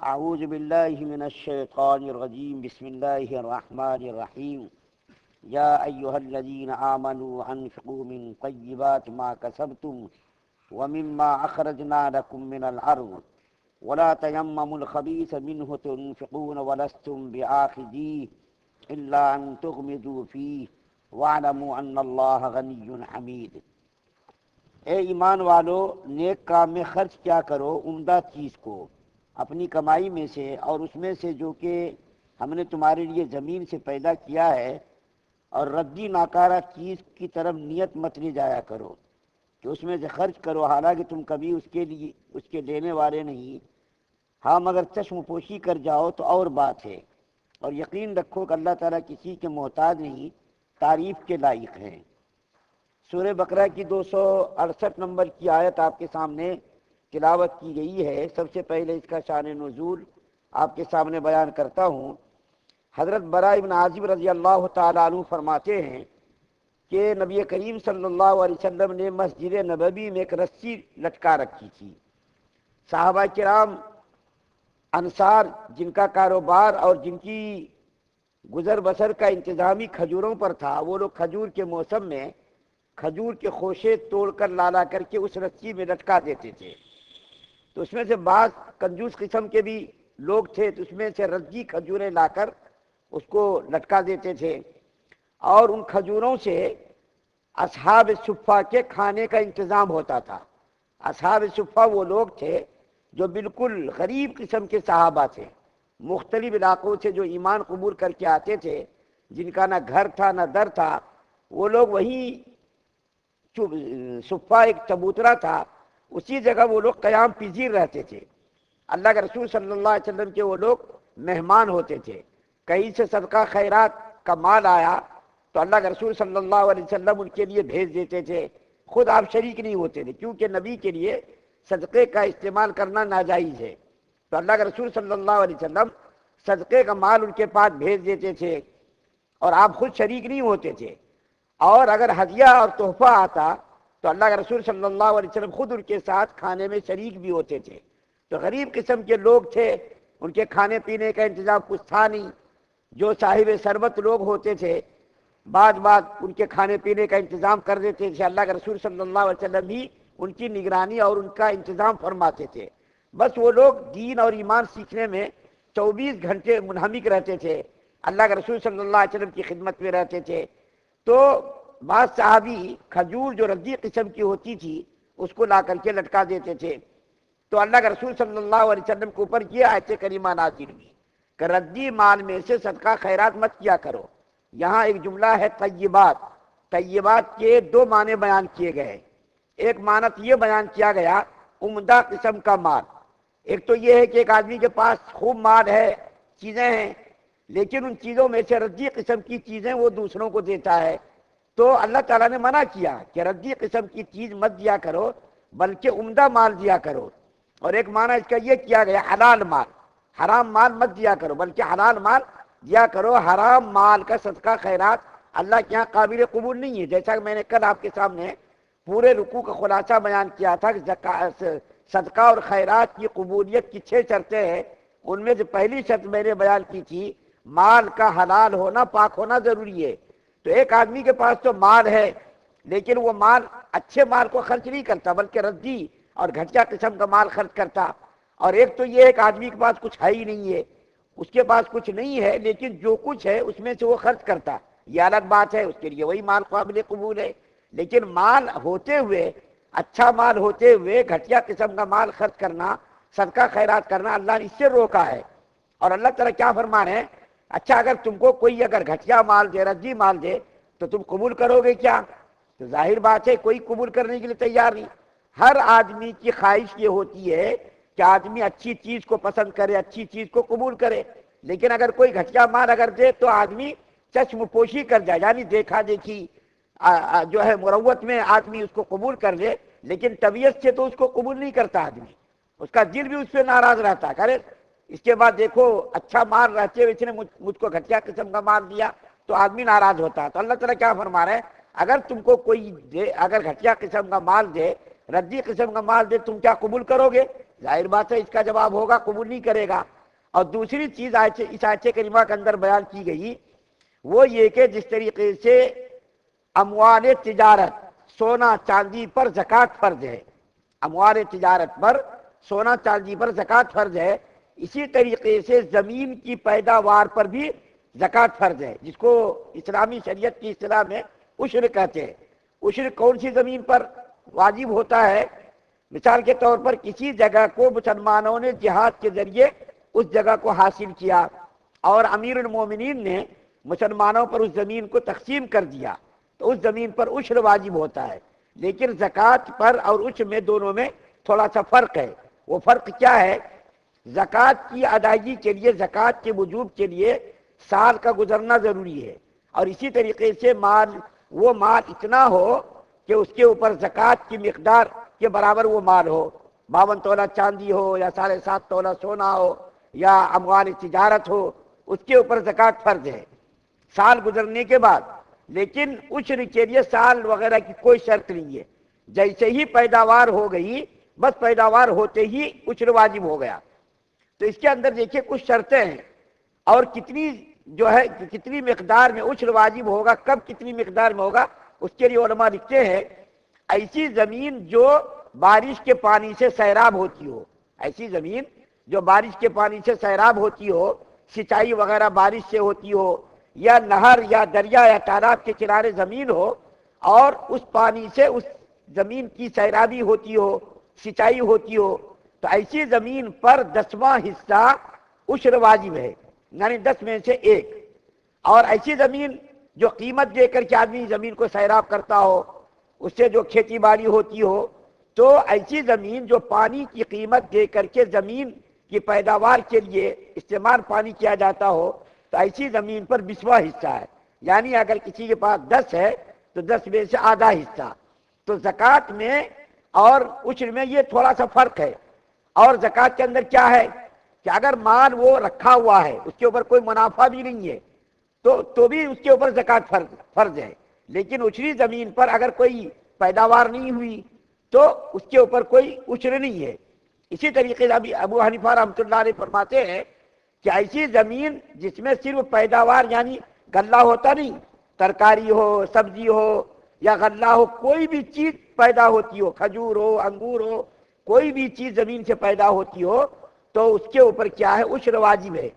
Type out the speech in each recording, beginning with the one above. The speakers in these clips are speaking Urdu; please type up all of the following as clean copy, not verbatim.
اعوذ باللہ من الشیطان الرجیم بسم اللہ الرحمن الرحیم یا ایہا الذین آمنوا انفقوا من طیبات ما کسبتم ومما اخرجنا لکم من الارض ولا تیمموا الخبیث منہ تنفقون ولستم بآخذیہ الا ان تغمضوا فیہ واعلموا ان اللہ غنی حمید۔ اے ایمان والو، نیک کام میں خرچ کیا کرو، عمدہ چیز کو اپنی کمائی میں سے، اور اس میں سے جو کہ ہم نے تمہارے لیے زمین سے پیدا کیا ہے، اور ردی ناکارہ چیز کی طرف نیت مت لے جایا کرو کہ اس میں سے خرچ کرو، حالانکہ تم کبھی اس کے لینے والے نہیں۔ ہاں مگر چشم پوشی کر جاؤ تو اور بات ہے، اور یقین رکھو کہ اللہ تعالیٰ کسی کے محتاج نہیں، تعریف کے لائق ہیں۔ سورہ بقرہ کی 268 نمبر کی آیت آپ کے سامنے تلاوت کی گئی ہے۔ سب سے پہلے اس کا شان نزول آپ کے سامنے بیان کرتا ہوں۔ حضرت براء بن عازب رضی اللہ تعالیٰ عنہ فرماتے ہیں کہ نبی کریم صلی اللہ علیہ وسلم نے مسجد نبوی میں ایک رسی لٹکا رکھی تھی۔ صحابہ کرام انصار جن کا کاروبار اور جن کی گزر بسر کا انتظامی کھجوروں پر تھا، وہ لوگ کھجور کے موسم میں کھجور کے خوشے توڑ کر لا کر کے اس رسی میں لٹکا دیتے تھے۔ تو اس میں سے بعض کنجوس قسم کے بھی لوگ تھے، تو اس میں سے رسی کھجوریں لا کر اس کو لٹکا دیتے تھے، اور ان کھجوروں سے اصحاب صفہ کے کھانے کا انتظام ہوتا تھا۔ اصحاب صفہ وہ لوگ تھے جو بالکل غریب قسم کے صحابہ تھے، مختلف علاقوں سے جو ایمان قبول کر کے آتے تھے، جن کا نہ گھر تھا نہ در تھا۔ وہ لوگ وہیں صفہ ایک چبوترا تھا، اسی جگہ وہ لوگ قیام پذیر رہتے تھے۔ اللہ کے رسول صلی اللہ علیہ وسلم کے وہ لوگ مہمان ہوتے تھے۔ کہیں سے صدقہ خیرات کا مال آیا تو اللہ کے رسول صلی اللہ علیہ وسلم ان کے لیے بھیج دیتے تھے، خود آپ شریک نہیں ہوتے تھے، کیونکہ نبی کے لیے صدقے کا استعمال کرنا ناجائز ہے۔ تو اللہ کے رسول صلی اللہ علیہ وسلم صدقے کا مال ان کے پاس بھیج دیتے تھے، اور آپ خود شریک نہیں ہوتے تھے۔ اور اگر ہدیہ اور تحفہ آتا تو اللہ کے رسول صلی اللہ علیہ وسلم خود ان کے ساتھ کھانے میں شریک بھی ہوتے تھے۔ تو غریب قسم کے لوگ تھے، ان کے کھانے پینے کا انتظام کچھ تھا نہیں۔ جو صاحب ثروت لوگ ہوتے تھے، بعد ان کے کھانے پینے کا انتظام کر دیتے تھے۔ اللہ کے رسول صلی اللہ علیہ وسلم بھی ان کی نگرانی اور ان کا انتظام فرماتے تھے۔ بس وہ لوگ دین اور ایمان سیکھنے میں 24 گھنٹے منہمک رہتے تھے، اللہ کے رسول صلی اللہ علیہ وسلم کی خدمت میں رہتے تھے۔ تو بعض صحابی کھجور جو ردی قسم کی ہوتی تھی اس کو لا کر کے لٹکا دیتے تھے۔ تو اللہ کے رسول صلی اللہ علیہ وسلم کے اوپر یہ آیت کریمہ نازل ہوئی کہ ردی مال میں سے صدقہ خیرات مت کیا کرو۔ یہاں ایک جملہ ہے طیبات۔ طیبات کے دو معنی بیان کیے گئے۔ ایک معنی یہ بیان کیا گیا عمدہ قسم کا مال۔ ایک تو یہ ہے کہ ایک آدمی کے پاس خوب مال ہے، چیزیں ہیں، لیکن ان چیزوں میں سے ردی قسم کی چیزیں وہ دوسروں کو دیتا ہے، تو اللہ تعالیٰ نے منع کیا کہ ردی قسم کی چیز مت دیا کرو، بلکہ عمدہ مال دیا کرو۔ اور ایک معنی اس کا یہ کیا گیا حلال مال، حرام مال مت دیا کرو بلکہ حلال مال دیا کرو۔ حرام مال کا صدقہ خیرات اللہ کے یہاں قابل قبول نہیں ہے، جیسا کہ میں نے کل آپ کے سامنے پورے رکوع کا خلاصہ بیان کیا تھا کہ صدقہ اور خیرات کی قبولیت کی 6 شرطیں ہیں۔ ان میں سے پہلی شرط میں نے بیان کی تھی مال کا حلال ہونا، پاک ہونا ضروری ہے۔ تو ایک آدمی کے پاس تو مال ہے، لیکن وہ مال اچھے مال کو خرچ نہیں کرتا بلکہ ردی اور گھٹیا قسم کا مال خرچ کرتا۔ اور ایک تو یہ ایک آدمی کے پاس کچھ ہے ہی نہیں ہے، اس کے پاس کچھ نہیں ہے لیکن جو کچھ ہے اس میں سے وہ خرچ کرتا، یہ الگ بات ہے، اس کے لیے وہی مال قابل قبول ہے۔ لیکن مال ہوتے ہوئے، اچھا مال ہوتے ہوئے گھٹیا قسم کا مال خرچ کرنا، صدقہ خیرات کرنا، اللہ نے اس سے روکا ہے۔ اور اللہ تعالیٰ کیا فرما رہے ہیں؟ اچھا اگر تم کو کوئی اگر گھٹیا مال دے، ردی مال دے، تو تم قبول کرو گے کیا؟ تو ظاہر بات ہے کوئی قبول کرنے کے لیے تیار نہیں۔ ہر آدمی کی خواہش یہ ہوتی ہے کہ آدمی اچھی چیز کو پسند کرے، اچھی چیز کو قبول کرے، لیکن اگر کوئی گھٹیا مال اگر دے تو آدمی چشم پوشی کر جائے، یعنی دیکھا دیکھی جو ہے مروت میں آدمی اس کو قبول کر لے، لیکن طبیعت سے تو اس کو قبول نہیں کرتا آدمی، اس کا دل بھی اس سے ناراض رہتا ہے، کرے اس کے بعد دیکھو اچھا مال رہتے ہوئے اس نے مجھ کو گھٹیا قسم کا مال دیا تو آدمی ناراض ہوتا ہے۔ تو اللہ تعالیٰ کیا فرما رہے ہیں؟ اگر تم کو کوئی دے، اگر گھٹیا قسم کا مال دے، ردی قسم کا مال دے، تم کیا قبول کرو گے؟ ظاہر بات ہے اس کا جواب ہوگا قبول نہیں کرے گا۔ اور دوسری چیز اس آیت کریمہ کے اندر بیان کی گئی وہ یہ کہ جس طریقے سے اموال تجارت سونا چاندی پر زکوٰۃ فرض ہے، اموال تجارت پر سونا چاندی پر زکوٰۃ فرض ہے، اسی طریقے سے زمین کی پیداوار پر بھی زکوٰۃ فرض ہے، جس کو اسلامی شریعت کی اصطلاح میں عشر کہتے ہیں۔ عشر کون سی زمین پر واجب ہوتا ہے؟ مثال کے طور پر کسی جگہ کو مسلمانوں نے جہاد کے ذریعے اس جگہ کو حاصل کیا اور امیر المومنین نے مسلمانوں پر اس زمین کو تقسیم کر دیا، تو اس زمین پر عشر واجب ہوتا ہے۔ لیکن زکوٰۃ پر اور عشر میں دونوں میں تھوڑا سا فرق ہے۔ وہ فرق کیا ہے؟ زکوٰۃ کی ادائیگی کے لیے، زکوٰۃ کے وجوب کے لیے سال کا گزرنا ضروری ہے، اور اسی طریقے سے وہ مال اتنا ہو کہ اس کے اوپر زکوٰۃ کی مقدار کے برابر وہ مال ہو، 52 تولہ چاندی ہو یا 7.5 تولہ سونا ہو یا اموال تجارت ہو، اس کے اوپر زکوٰۃ فرض ہے سال گزرنے کے بعد۔ لیکن عشر کے لیے سال وغیرہ کی کوئی شرط نہیں ہے، جیسے ہی پیداوار ہو گئی بس پیداوار ہوتے ہی عشر واجب ہو گیا۔ تو اس کے اندر دیکھیے کچھ شرطیں ہیں، اور کتنی مقدار میں عشر واجب ہوگا، کب کتنی مقدار میں ہوگا، اس کے لیے علماء لکھتے ہیں ایسی زمین جو بارش کے پانی سے سیراب ہوتی ہو، ایسی زمین جو بارش کے پانی سے سیراب ہوتی ہو، سینچائی وغیرہ بارش سے ہوتی ہو، یا نہر یا دریا یا تالاب کے کنارے زمین ہو اور اس پانی سے اس زمین کی سیرابی ہوتی ہو، سینچائی ہوتی ہو، تو ایسی زمین پر 10واں حصہ عشر واجب ہے، یعنی 10 میں سے 1۔ اور ایسی زمین جو قیمت دے کر کے آدمی زمین کو سیراب کرتا ہو، اس سے جو کھیتی باڑی ہوتی ہو، تو ایسی زمین جو پانی کی قیمت دے کر کے زمین کی پیداوار کے لیے استعمال پانی کیا جاتا ہو، تو ایسی زمین پر 20واں حصہ ہے، یعنی اگر کسی کے پاس 10 ہے تو 10 میں سے آدھا حصہ۔ تو زکوٰۃ میں اور عشر میں یہ تھوڑا سا فرق ہے۔ اور زکوٰۃ کے اندر کیا ہے کہ اگر مال وہ رکھا ہوا ہے، اس کے اوپر کوئی منافع بھی نہیں ہے، تو بھی اس کے اوپر زکوٰۃ فرض ہے۔ لیکن عشری زمین پر اگر کوئی پیداوار نہیں ہوئی تو اس کے اوپر کوئی عشر نہیں ہے۔ اسی طریقے سے ابو حنیفہ رحمۃ اللہ علیہ فرماتے ہیں کہ ایسی زمین جس میں صرف پیداوار یعنی غلہ ہوتا نہیں، ترکاری ہو، سبزی ہو یا غلہ ہو، کوئی بھی چیز پیدا ہوتی ہو، کھجور ہو، انگور ہو، کوئی بھی چیز زمین سے پیدا ہوتی ہو، تو اس کے اوپر کیا ہے؟ عشر واجب ہے۔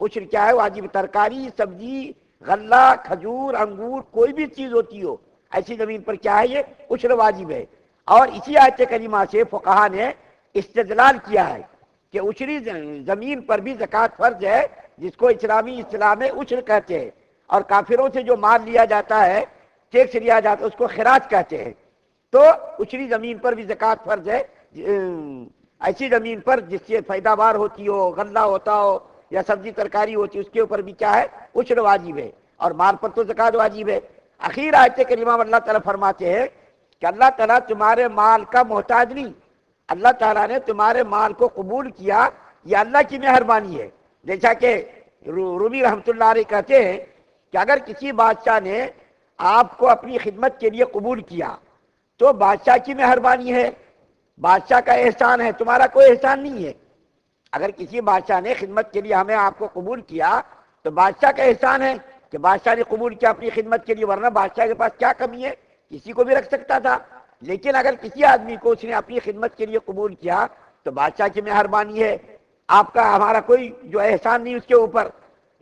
عشر کیا ہے؟ واجب۔ ترکاری، سبزی، غلہ، کھجور، انگور، کوئی بھی چیز ہوتی ہو ایسی زمین پر کیا ہے؟ یہ عشر واجب ہے۔ اور اسی آیت کریمہ سے فقہا نے استدلال کیا ہے کہ عشری زمین پر بھی زکوٰۃ فرض ہے، جس کو اسلامی اصطلاح میں عشر کہتے ہیں، اور کافروں سے جو مال لیا جاتا ہے، ٹیکس لیا جاتا ہے، اس کو خراج کہتے ہیں۔ تو عشری زمین پر بھی زکوٰۃ فرض ہے، ایسی زمین پر جس سے پیداوار ہوتی ہو، غلہ ہوتا ہو یا سبزی ترکاری ہوتی ہے، اس کے اوپر بھی کیا ہے؟ عشر واجب ہے، اور مال پر تو زکوٰۃ واجب ہے۔ اخیر آیت کریمہ میں اللہ تعالیٰ فرماتے ہیں کہ اللہ تعالیٰ تمہارے مال کا محتاج نہیں، اللہ تعالیٰ نے تمہارے مال کو قبول کیا، یہ اللہ کی مہربانی ہے۔ جیسا کہ رومی رحمۃ اللہ علیہ کہتے ہیں کہ اگر کسی بادشاہ نے آپ کو اپنی خدمت کے لیے قبول کیا تو بادشاہ کی مہربانی ہے، بادشاہ کا احسان ہے، تمہارا کوئی احسان نہیں ہے۔ اگر کسی بادشاہ نے خدمت کے لیے ہمیں آپ کو قبول کیا تو بادشاہ کا احسان ہے کہ بادشاہ نے قبول کیا اپنی خدمت کے لیے، ورنہ بادشاہ کے پاس کیا کمی ہے؟ کسی کو بھی رکھ سکتا تھا۔ لیکن اگر کسی آدمی کو اس نے اپنی خدمت کے لیے قبول کیا تو بادشاہ کی مہربانی ہے، آپ کا ہمارا کوئی جو احسان نہیں اس کے اوپر۔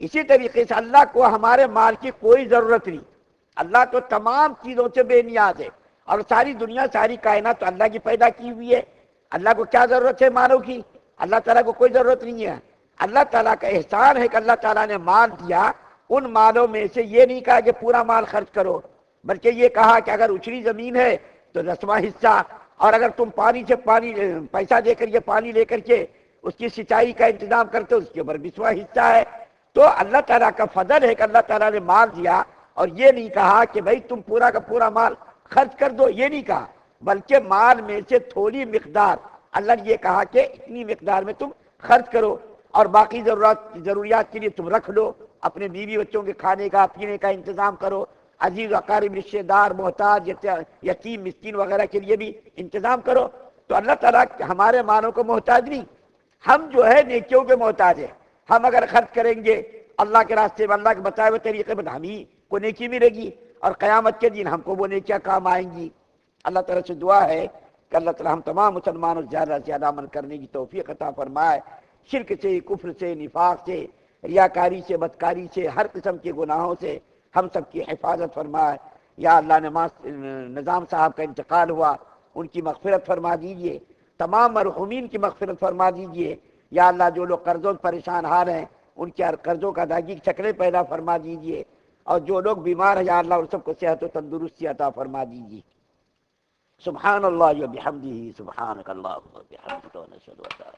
اسی طریقے سے اللہ کو ہمارے مال کی کوئی ضرورت نہیں، اللہ تو تمام چیزوں سے بے نیاز ہے، اور ساری دنیا، ساری کائنات تو اللہ کی پیدا کی ہوئی ہے۔ اللہ کو کیا ضرورت ہے مالوں کی؟ اللہ تعالیٰ کو کوئی ضرورت نہیں ہے۔ اللہ تعالیٰ کا احسان ہے کہ اللہ تعالیٰ نے مال دیا، ان مالوں میں سے یہ نہیں کہا کہ پورا مال خرچ کرو، بلکہ یہ کہا کہ اگر اچھلی زمین ہے تو 10واں حصہ، اور اگر تم پیسہ دے کر یہ پانی لے کر کے اس کی سینچائی کا انتظام کرتے ہو، اس کے اوپر 20واں حصہ ہے۔ تو اللہ تعالیٰ کا فضل ہے کہ اللہ تعالیٰ نے مال دیا، اور یہ نہیں کہا کہ بھائی تم پورا کا پورا مال خرچ کر دو، یہ نہیں کہا، بلکہ مال میں سے تھوڑی مقدار اللہ نے یہ کہا کہ اتنی مقدار میں تم خرچ کرو، اور باقی ضروریات کے لیے تم رکھ لو، اپنے بیوی بچوں کے کھانے کا پینے کا انتظام کرو، عزیز اقارب رشتے دار محتاج یتیم مسکین وغیرہ کے لیے بھی انتظام کرو۔ تو اللہ تعالیٰ ہمارے مالوں کو محتاج نہیں، ہم جو ہے نیکیوں کے محتاج ہیں. ہم اگر خرچ کریں گے اللہ کے راستے میں، اللہ کے بتائے ہوئے طریقے میں، ہم ہی کو نیکی ملے گی اور قیامت کے دن ہم کو وہ نیکیاں کام آئیں گی. اللہ تعالیٰ سے دعا ہے کہ اللہ تعالیٰ ہم تمام مسلمانوں زیادہ سے زیادہ عمل کرنے کی توفیق عطا فرمائے. شرک سے، کفر سے، نفاق سے، ریاکاری سے، بدکاری سے، ہر قسم کے گناہوں سے ہم سب کی حفاظت فرمائے. یا اللہ نظام صاحب کا انتقال ہوا، ان کی مغفرت فرما دیجئے. تمام مرحومین کی مغفرت فرما دیجئے. یا اللہ جو لوگ قرضوں پریشان حال ہیں ان کے قرضوں کا ادائیگی کی شکلیں پیدا فرما دیجئے. اور جو لوگ بیمار ہیں یا اللہ ان سب کو صحت و تندرستی عطا فرما دیجئے. سبحان اللہ و بحمدہ، سبحانک اللہم و بحمدک، و نشہد ان لا